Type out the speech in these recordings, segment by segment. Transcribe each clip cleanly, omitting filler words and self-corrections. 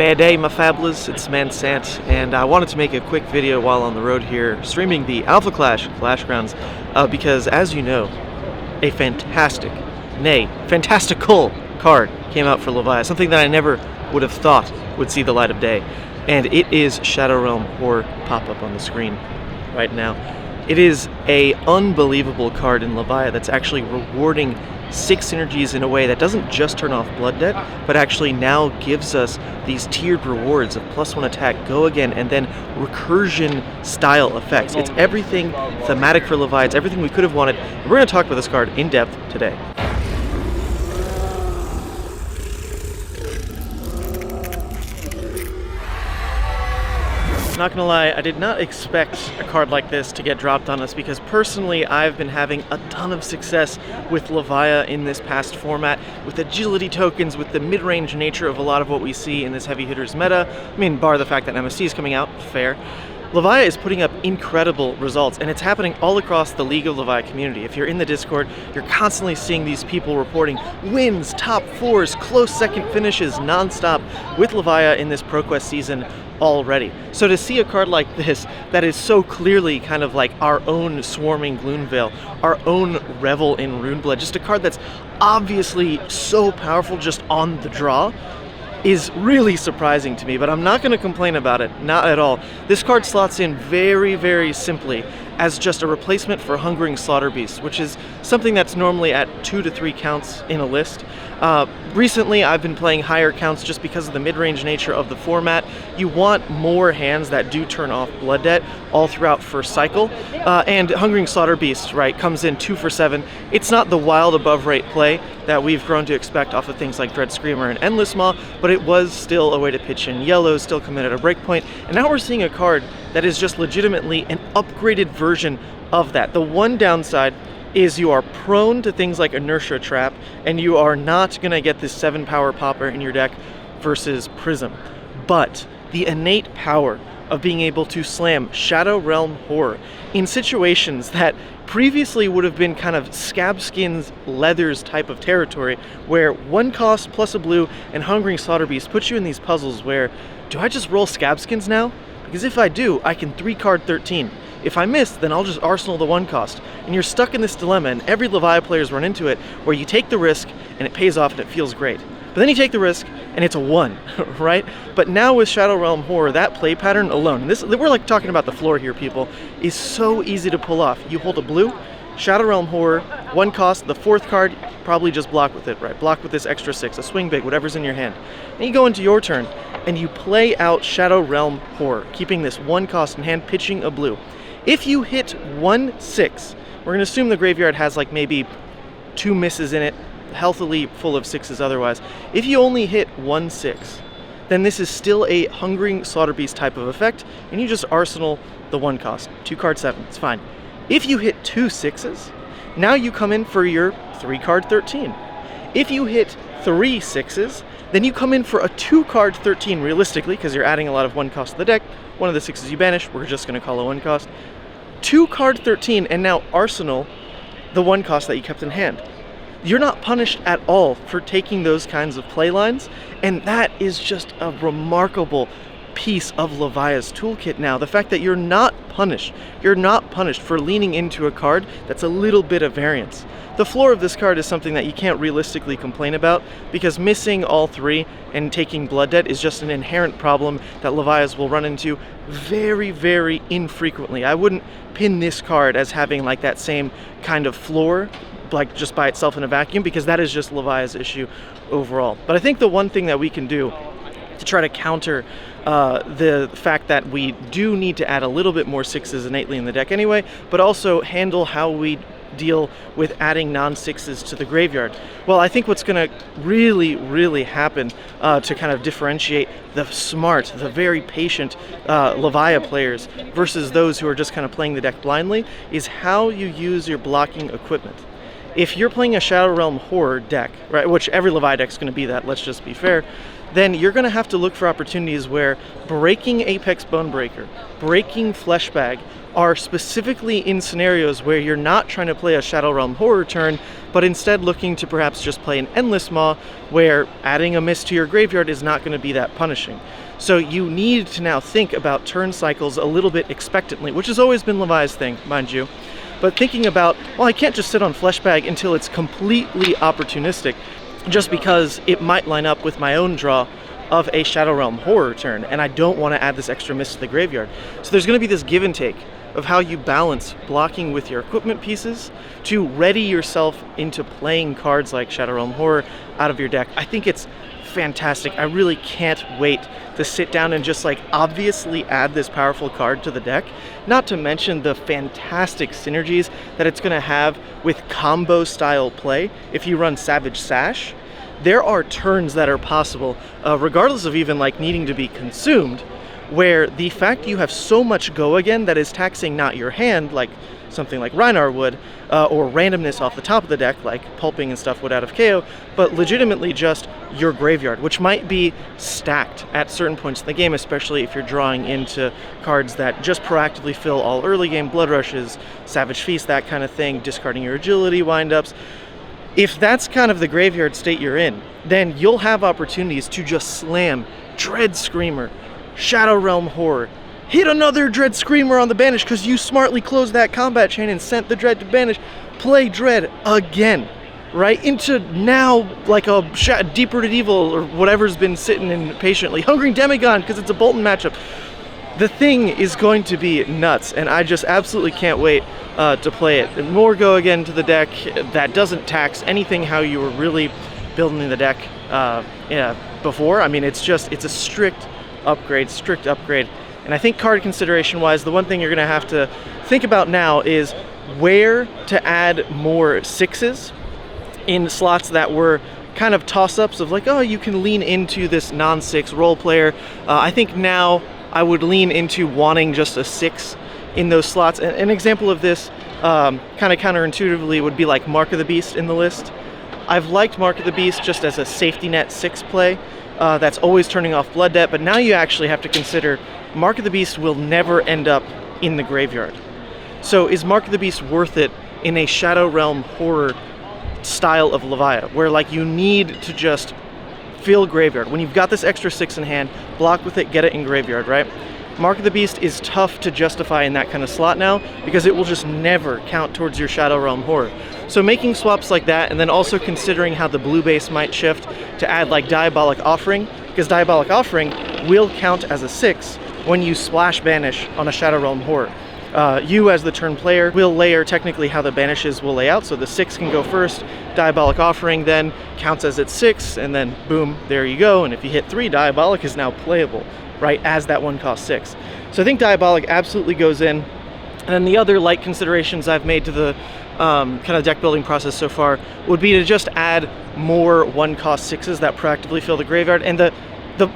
Fair day, my fabulous, it's Mansant, and I wanted to make a quick video while on the road here, streaming the Alpha Clash Grounds, because as you know, a fantastical card came out for Levia, something that I never would have thought would see the light of day, and it is Shadow Realm Horror pop-up on the screen right now. It is a unbelievable card in Levia that's actually rewarding 6 synergies in a way that doesn't just turn off Blood Debt, but actually now gives us these tiered rewards of +1 attack, go again, and then recursion style effects. It's everything thematic for Levia, it's everything we could have wanted, and we're going to talk about this card in depth today. Not gonna lie, I did not expect a card like this to get dropped on us because personally I've been having a ton of success with Levia in this past format, with agility tokens, with the mid-range nature of a lot of what we see in this heavy hitters meta. I mean, bar the fact that MST is coming out, fair. Levia is putting up incredible results, and it's happening all across the League of Levia community. If you're in the Discord, you're constantly seeing these people reporting wins, top 4s, close second finishes, non-stop with Levia in this ProQuest season already. So to see a card like this that is so clearly kind of like our own Swarming Gloomveil, our own Revel in Runeblood, just a card that's obviously so powerful just on the draw, is really surprising to me, but I'm not going to complain about it, not at all. This card slots in very, very simply as just a replacement for Hungering Slaughterbeast, which is something that's normally at 2 to 3 counts in a list. Recently, I've been playing higher counts just because of the mid-range nature of the format. You want more hands that do turn off Blood Debt all throughout first cycle, and Hungering Slaughterbeast, right, comes in 2 for 7. It's not the wild above rate play that we've grown to expect off of things like Dread Screamer and Endless Maw, but it was still a way to pitch in yellows, still come in at a breakpoint, and now we're seeing a card that is just legitimately an upgraded version of that. The one downside is you are prone to things like Inertia Trap, and you are not going to get this 7 power popper in your deck versus Prism. But the innate power of being able to slam Shadow Realm Horror in situations that previously would have been kind of Scab Skins Leathers type of territory, where 1 cost plus a blue and Hungering Slaughterbeast puts you in these puzzles where, do I just roll Scab Skins now? Because if I do, I can 3-card 13. If I miss, then I'll just arsenal the 1 cost. And you're stuck in this dilemma, and every Levia player's run into it, where you take the risk, and it pays off, and it feels great. But then you take the risk, and it's a 1, right? But now with Shadow Realm Horror, that play pattern alone, and this, we're like talking about the floor here, people, is so easy to pull off. You hold a blue, Shadow Realm Horror, 1 cost, the 4th card, probably just block with it, right? Block with this extra 6, a swing big, whatever's in your hand. And you go into your turn, and you play out Shadow Realm Horror, keeping this 1 cost in hand, pitching a blue. If you hit 1-6, we're going to assume the graveyard has like maybe 2 misses in it, healthily full of 6s otherwise. If you only hit 1-6, then this is still a Hungering Slaughterbeast type of effect, and you just arsenal the 1 cost, 2-card 7, it's fine. If you hit 2 6s, now you come in for your 3-card 13. If you hit 3 6s, then you come in for a 2-card 13 realistically, because you're adding a lot of 1 cost to the deck. One of the 6s you banish, we're just going to call a 1 cost. 2-card 13, and now arsenal the 1 cost that you kept in hand. You're not punished at all for taking those kinds of play lines, and that is just a remarkable piece of Levia's toolkit now. The fact that you're not punished for leaning into a card that's a little bit of variance. The floor of this card is something that you can't realistically complain about, because missing all 3 and taking Blood Debt is just an inherent problem that Levias will run into very, very infrequently. I wouldn't pin this card as having like that same kind of floor, like just by itself in a vacuum, because that is just Levia's issue overall. But I think the one thing that we can do to try to counter the fact that we do need to add a little bit more 6s innately in the deck anyway, but also handle how we deal with adding non-6s to the graveyard. Well, I think what's going to really happen to kind of differentiate the smart, the very patient Levia players versus those who are just kind of playing the deck blindly is how you use your blocking equipment. If you're playing a Shadow Realm Horror deck, right, which every Levia deck is going to be that, let's just be fair, then you're going to have to look for opportunities where breaking Apex Bonebreaker, breaking Fleshbag are specifically in scenarios where you're not trying to play a Shadow Realm Horror turn, but instead looking to perhaps just play an Endless Maw, where adding a Mist to your graveyard is not going to be that punishing. So you need to now think about turn cycles a little bit expectantly, which has always been Levi's thing, mind you. But thinking about, well, I can't just sit on Fleshbag until it's completely opportunistic, just because it might line up with my own draw of a Shadow Realm Horror turn, and I don't want to add this extra Mist to the graveyard. So there's going to be this give and take of how you balance blocking with your equipment pieces to ready yourself into playing cards like Shadow Realm Horror out of your deck. I think it's fantastic. I really can't wait to sit down and just like obviously add this powerful card to the deck, not to mention the fantastic synergies that it's going to have with combo style play. If you run Savage Sash, there are turns that are possible, regardless of even like needing to be consumed, where the fact you have so much go again that is taxing not your hand, like something like Rhinar would, or randomness off the top of the deck, like pulping and stuff would out of KO, but legitimately just your graveyard, which might be stacked at certain points in the game, especially if you're drawing into cards that just proactively fill all early game Blood Rushes, Savage Feast, that kind of thing, discarding your agility windups. If that's kind of the graveyard state you're in, then you'll have opportunities to just slam Dread Screamer, Shadow Realm Horror, hit another Dread Screamer on the banish because you smartly closed that combat chain and sent the Dread to banish, play Dread again, right? Into now like a Deep-Rooted Evil or whatever's been sitting in patiently, Hungering Demagon because it's a Bolton matchup. The thing is going to be nuts, and I just absolutely can't wait to play it. And more go again to the deck that doesn't tax anything how you were really building the deck before. I mean, it's a strict upgrade. And I think card consideration wise, the one thing you're going to have to think about now is where to add more sixes in slots that were kind of toss-ups of like, oh, you can lean into this non-6 role player. I think now I would lean into wanting just a 6 in those slots. An example of this, kind of counterintuitively, would be like Mark of the Beast in the list. I've liked Mark of the Beast just as a safety net 6 play that's always turning off Blood Debt, but now you actually have to consider Mark of the Beast will never end up in the graveyard. So is Mark of the Beast worth it in a Shadow Realm Horror style of Levia, where like you need to just fill graveyard? When you've got this extra 6 in hand, block with it, get it in graveyard, right? Mark of the Beast is tough to justify in that kind of slot now because it will just never count towards your Shadow Realm Horror. So making swaps like that, and then also considering how the blue base might shift to add like Diabolic Offering, because Diabolic Offering will count as a 6 when you splash banish on a Shadow Realm Horror. You as the turn player will layer technically how the banishes will lay out, so the 6 can go first, Diabolic Offering then counts as its 6, and then boom, there you go, and if you hit 3, Diabolic is now playable, right, as that 1-cost 6. So I think Diabolic absolutely goes in, and then the other light considerations I've made to the kind of deck building process so far would be to just add more 1-cost 6s that proactively fill the graveyard, and the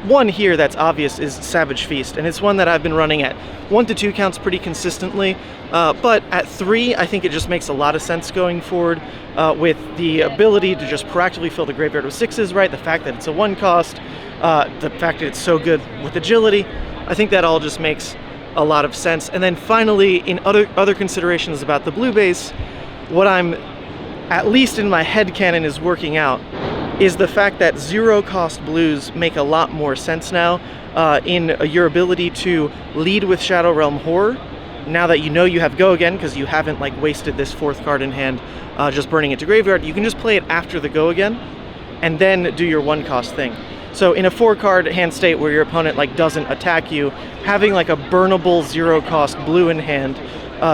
one here that's obvious is Savage Feast, and it's one that I've been running at 1 to 2 counts pretty consistently, but at 3 I think it just makes a lot of sense going forward with the ability to just proactively fill the graveyard with 6s, right? The fact that it's a 1-cost, the fact that it's so good with agility, I think that all just makes a lot of sense. And then finally, in other considerations about the blue base, what I'm, at least in my headcanon, is working out is the fact that 0-cost blues make a lot more sense now in your ability to lead with Shadow Realm Horror, now that you know you have go again, because you haven't like wasted this 4th card in hand just burning it to graveyard. You can just play it after the go again, and then do your 1-cost thing. So in a 4-card hand state where your opponent like doesn't attack you, having like a burnable 0-cost blue in hand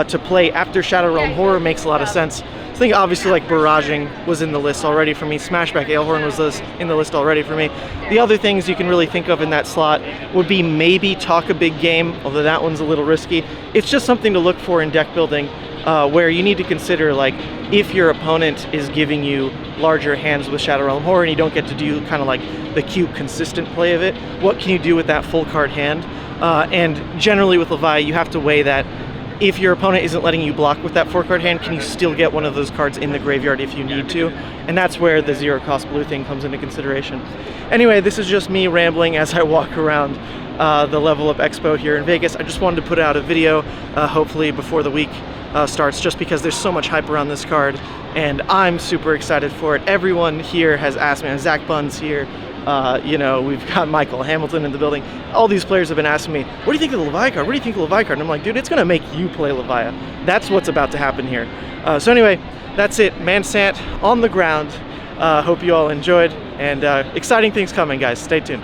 to play after Shadow Realm Horror makes a lot of sense. I think obviously like Barraging was in the list already for me, Smashback Aelhorn was in the list already for me. The other things you can really think of in that slot would be maybe Talk a Big Game, although that one's a little risky. It's just something to look for in deck building where you need to consider like if your opponent is giving you larger hands with Shadow Realm Horror and you don't get to do kind of like the cute consistent play of it, what can you do with that full card hand? And generally with Levia you have to weigh that if your opponent isn't letting you block with that 4-card hand, can you still get one of those cards in the graveyard if you need to? And that's where the 0-cost blue thing comes into consideration. Anyway, this is just me rambling as I walk around the Level Up Expo here in Vegas. I just wanted to put out a video, hopefully before the week starts, just because there's so much hype around this card, and I'm super excited for it. Everyone here has asked me, and Zach Bunn's here, you know, we've got Michael Hamilton in the building. All these players have been asking me, what do you think of the Levia card? What do you think of the Levia card? And I'm like, dude, it's gonna make you play Levia. That's what's about to happen here. So anyway, that's it. Mansant on the ground. Hope you all enjoyed, and exciting things coming, guys. Stay tuned.